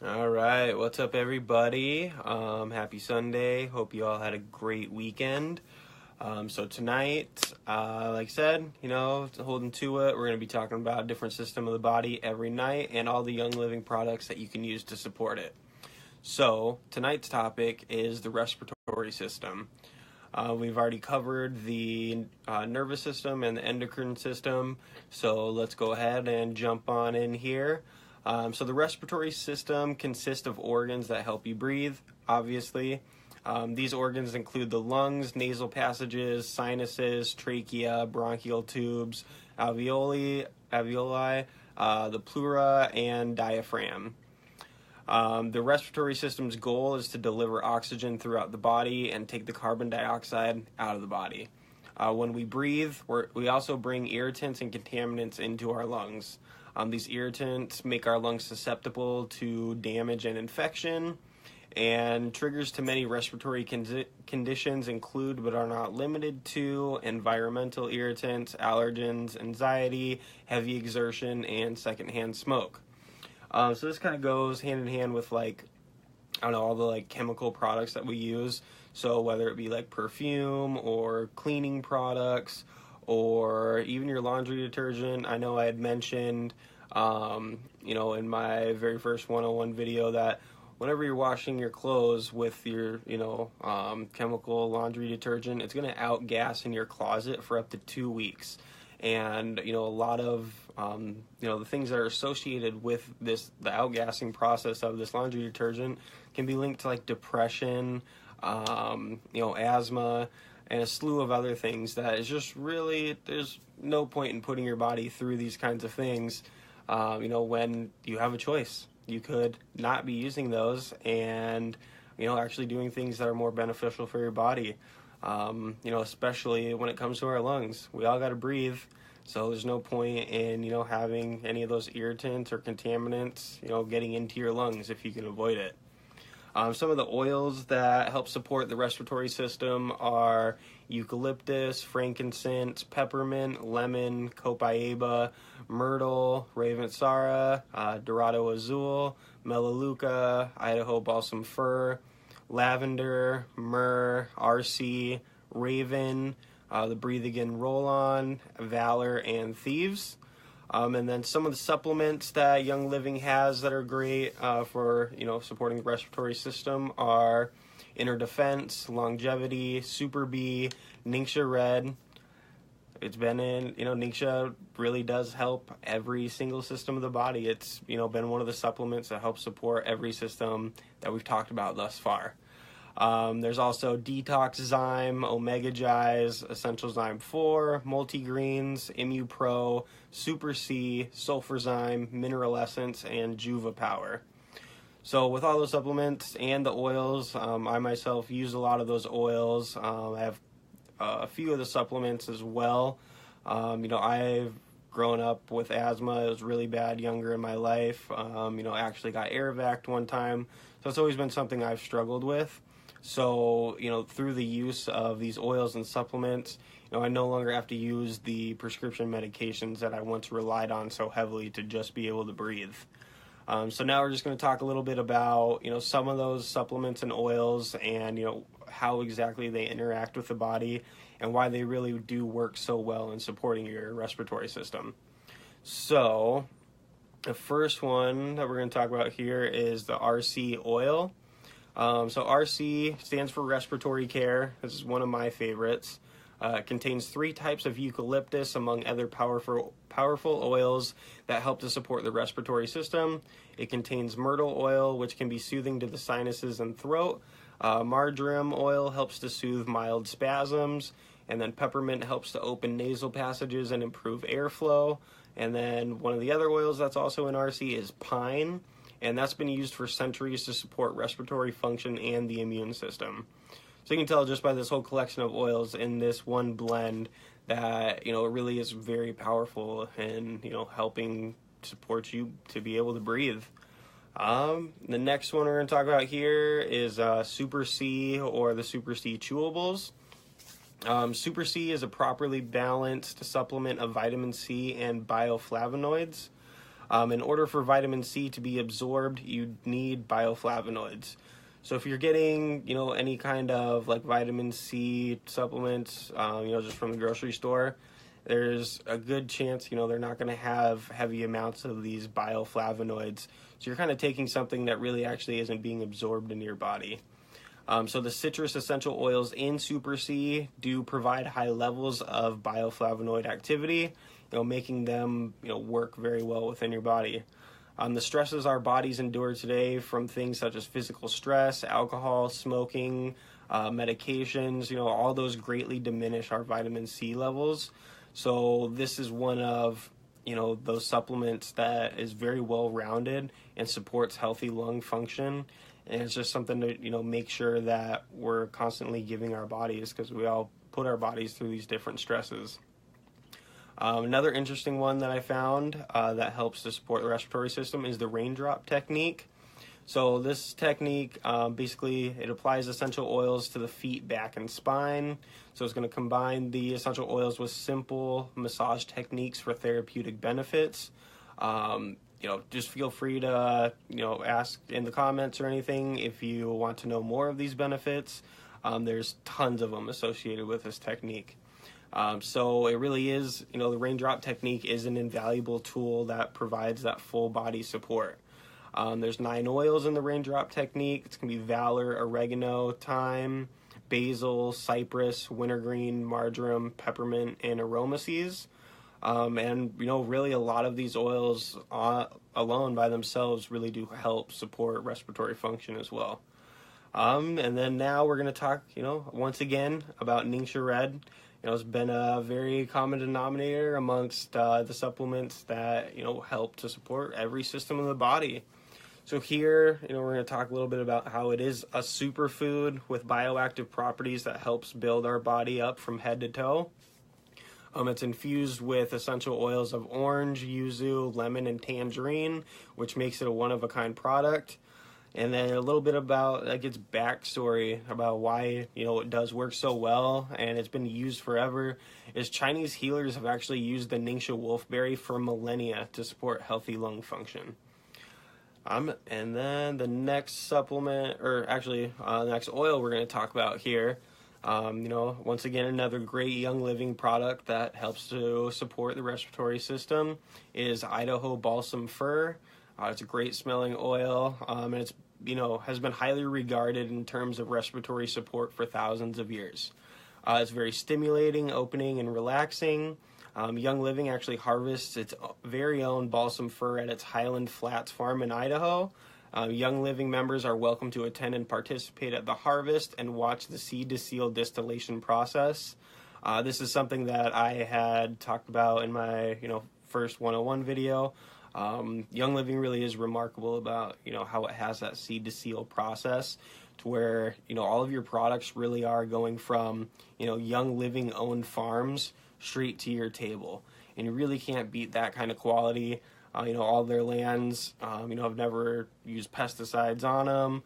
All right, what's up, everybody? Happy Sunday. Hope you all had a great weekend. So tonight, like I said, holding to it, we're going to be talking about a different system of the body every night and all the Young Living products that you can use to support it. So tonight's topic is the respiratory system. We've already covered the nervous system and the endocrine system, so let's go ahead and jump on in here. So the respiratory system consists of organs that help you breathe, obviously. These organs include the lungs, nasal passages, sinuses, trachea, bronchial tubes, alveoli, the pleura, and diaphragm. The respiratory system's goal is to deliver oxygen throughout the body and take the carbon dioxide out of the body. When we breathe, we also bring irritants and contaminants into our lungs. These irritants make our lungs susceptible to damage and infection, and triggers to many respiratory conditions include, but are not limited to, environmental irritants, allergens, anxiety, heavy exertion, and secondhand smoke. So this kind of goes hand in hand with all the chemical products that we use. So whether it be like perfume or cleaning products or even your laundry detergent. I know I had mentioned, in my very first 101 video that whenever you're washing your clothes with your, chemical laundry detergent, it's going to outgas in your closet for up to 2 weeks. And, a lot of, the things that are associated with the outgassing process of this laundry detergent can be linked to depression, asthma, and a slew of other things that is just really, there's no point in putting your body through these kinds of things, when you have a choice. You could not be using those and, actually doing things that are more beneficial for your body. Especially when it comes to our lungs. We all got to breathe, so there's no point in, having any of those irritants or contaminants, getting into your lungs if you can avoid it. Some of the oils that help support the respiratory system are eucalyptus, frankincense, peppermint, lemon, copaiba, myrtle, ravensara, dorado azul, melaleuca, Idaho balsam fir, lavender, myrrh, RC, raven, the Breathe Again roll-on, valor, and thieves. And then some of the supplements that Young Living has that are great for supporting the respiratory system are Inner Defense, Longevity, Super B, Ningxia Red. It's been in, Ningxia really does help every single system of the body. It's, been one of the supplements that helps support every system that we've talked about thus far. There's also Detox Zyme, Omega Gize, Essential Zyme 4, Multigreens, Immu Pro, Super C, Sulfur Zyme, Mineral Essence, and Juva Power. So with all those supplements and the oils, I myself use a lot of those oils. I have a few of the supplements as well. I've grown up with asthma. It was really bad younger in my life. I actually got air vac one time. So it's always been something I've struggled with. So, through the use of these oils and supplements, I no longer have to use the prescription medications that I once relied on so heavily to just be able to breathe. So now we're just going to talk a little bit about, some of those supplements and oils and, how exactly they interact with the body and why they really do work so well in supporting your respiratory system. So the first one that we're going to talk about here is the RC oil. So RC stands for respiratory care. This is one of my favorites. It contains 3 types of eucalyptus among other powerful oils that help to support the respiratory system. It contains myrtle oil, which can be soothing to the sinuses and throat. Marjoram oil helps to soothe mild spasms. And then peppermint helps to open nasal passages and improve airflow. And then one of the other oils that's also in RC is pine. And that's been used for centuries to support respiratory function and the immune system. So you can tell just by this whole collection of oils in this one blend that, it really is very powerful in, helping support you to be able to breathe. The next one we're going to talk about here is Super C or the Super C chewables. Super C is a properly balanced supplement of vitamin C and bioflavonoids. In order for vitamin C to be absorbed, you need bioflavonoids. So if you're getting, any kind of like vitamin C supplements, just from the grocery store, there's a good chance, they're not going to have heavy amounts of these bioflavonoids. So you're kind of taking something that really actually isn't being absorbed into your body. So the citrus essential oils in Super C do provide high levels of bioflavonoid activity, making them, work very well within your body. The stresses our bodies endure today, from things such as physical stress, alcohol, smoking, medications, all those greatly diminish our vitamin C levels. So this is one of, those supplements that is very well rounded and supports healthy lung function. And it's just something to, make sure that we're constantly giving our bodies, because we all put our bodies through these different stresses. Another interesting one that I found that helps to support the respiratory system is the raindrop technique. So this technique, basically, it applies essential oils to the feet, back, and spine. So it's going to combine the essential oils with simple massage techniques for therapeutic benefits. Just feel free to, ask in the comments or anything if you want to know more of these benefits. There's tons of them associated with this technique. So it really is, the raindrop technique is an invaluable tool that provides that full body support. There's 9 oils in the raindrop technique. It's going to be Valor, oregano, thyme, basil, cypress, wintergreen, marjoram, peppermint, and aromaceas. And, really a lot of these oils alone by themselves really do help support respiratory function as well. And then now we're going to talk, once again about Ningxia Red. It's been a very common denominator amongst the supplements that, help to support every system of the body. So here, we're going to talk a little bit about how it is a superfood with bioactive properties that helps build our body up from head to toe. It's infused with essential oils of orange, yuzu, lemon, and tangerine, which makes it a one-of-a-kind product. And then a little bit about its backstory about why, it does work so well and it's been used forever, is Chinese healers have actually used the Ningxia wolfberry for millennia to support healthy lung function. And then the next supplement, the next oil we're going to talk about here, once again, another great Young Living product that helps to support the respiratory system is Idaho Balsam Fir. It's a great smelling oil, and it's, has been highly regarded in terms of respiratory support for thousands of years. It's very stimulating, opening, and relaxing. Young Living actually harvests its very own balsam fir at its Highland Flats farm in Idaho. Young Living members are welcome to attend and participate at the harvest and watch the seed to seal distillation process. This is something that I had talked about in my, first 101 video. Young Living really is remarkable about, how it has that seed to seal process to where, all of your products really are going from, Young Living owned farms straight to your table. And you really can't beat that kind of quality. All their lands, have never used pesticides on them,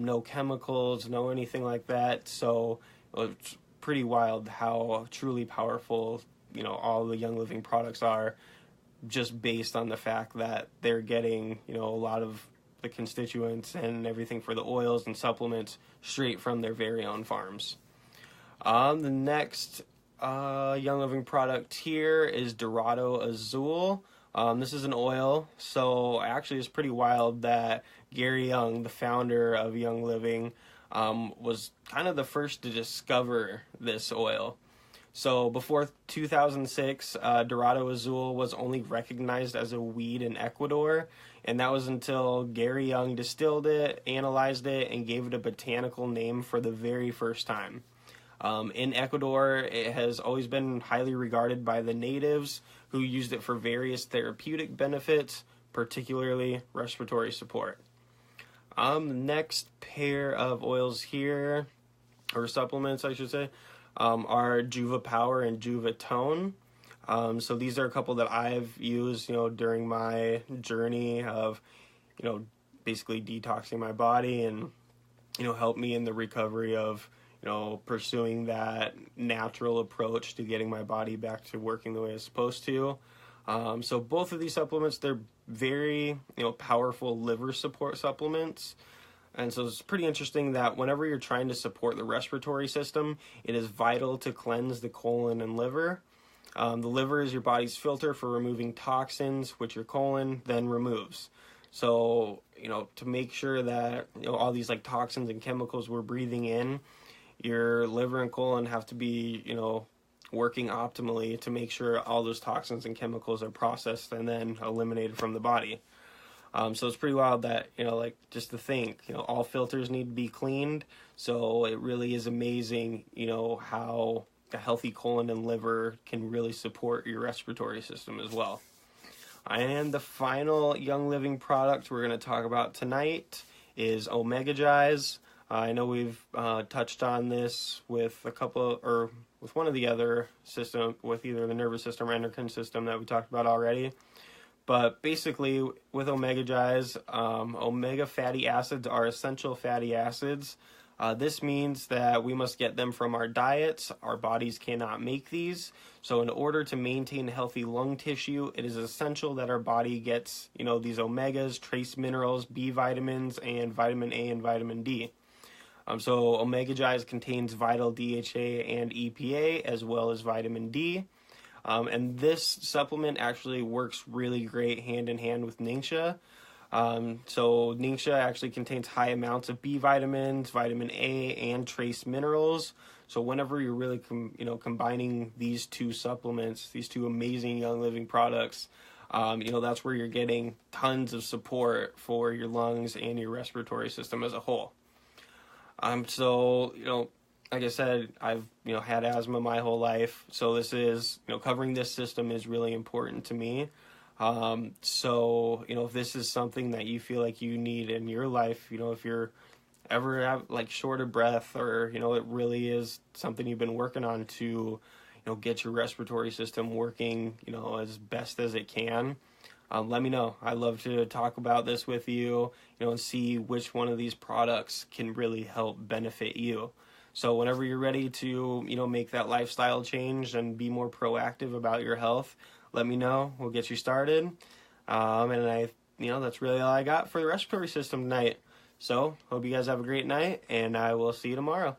no chemicals, no anything like that. So it's pretty wild how truly powerful, all the Young Living products are, just based on the fact that they're getting, a lot of the constituents and everything for the oils and supplements straight from their very own farms. The next Young Living product here is Dorado Azul. This is an oil, so actually it's pretty wild that Gary Young, the founder of Young Living, was kind of the first to discover this oil. So before 2006, Dorado Azul was only recognized as a weed in Ecuador, and that was until Gary Young distilled it, analyzed it, and gave it a botanical name for the very first time. In Ecuador, it has always been highly regarded by the natives who used it for various therapeutic benefits, particularly respiratory support. The next pair of oils here, or supplements I should say, are Juva Power and Juva Tone. So these are a couple that I've used, during my journey of, basically detoxing my body and, help me in the recovery of, pursuing that natural approach to getting my body back to working the way it's supposed to. So both of these supplements, they're very, powerful liver support supplements. And so it's pretty interesting that whenever you're trying to support the respiratory system, it is vital to cleanse the colon and liver. The liver is your body's filter for removing toxins, which your colon then removes. So, to make sure that, all these like toxins and chemicals we're breathing in, your liver and colon have to be, working optimally to make sure all those toxins and chemicals are processed and then eliminated from the body. So it's pretty wild that, just to think, all filters need to be cleaned. So it really is amazing, how a healthy colon and liver can really support your respiratory system as well. And the final Young Living product we're going to talk about tonight is Omega Gize. I know we've touched on this with with one of the other system, with either the nervous system or endocrine system that we talked about already. But basically, with Omega Gize, omega fatty acids are essential fatty acids. This means that we must get them from our diets. Our bodies cannot make these. So in order to maintain healthy lung tissue, it is essential that our body gets, these omegas, trace minerals, B vitamins, and vitamin A and vitamin D. So Omega Gize contains vital DHA and EPA, as well as vitamin D. And this supplement actually works really great hand in hand with Ningxia. So Ningxia actually contains high amounts of B vitamins, vitamin A, and trace minerals. So whenever you're really combining these two supplements, these two amazing Young Living products, that's where you're getting tons of support for your lungs and your respiratory system as a whole. So like I said, I've had asthma my whole life, so this is covering this system is really important to me. So if this is something that you feel like you need in your life, if you're ever short of breath, or it really is something you've been working on to get your respiratory system working as best as it can, let me know. I'd love to talk about this with you, and see which one of these products can really help benefit you. So whenever you're ready to, make that lifestyle change and be more proactive about your health, let me know. We'll get you started. And that's really all I got for the respiratory system tonight. So hope you guys have a great night, and I will see you tomorrow.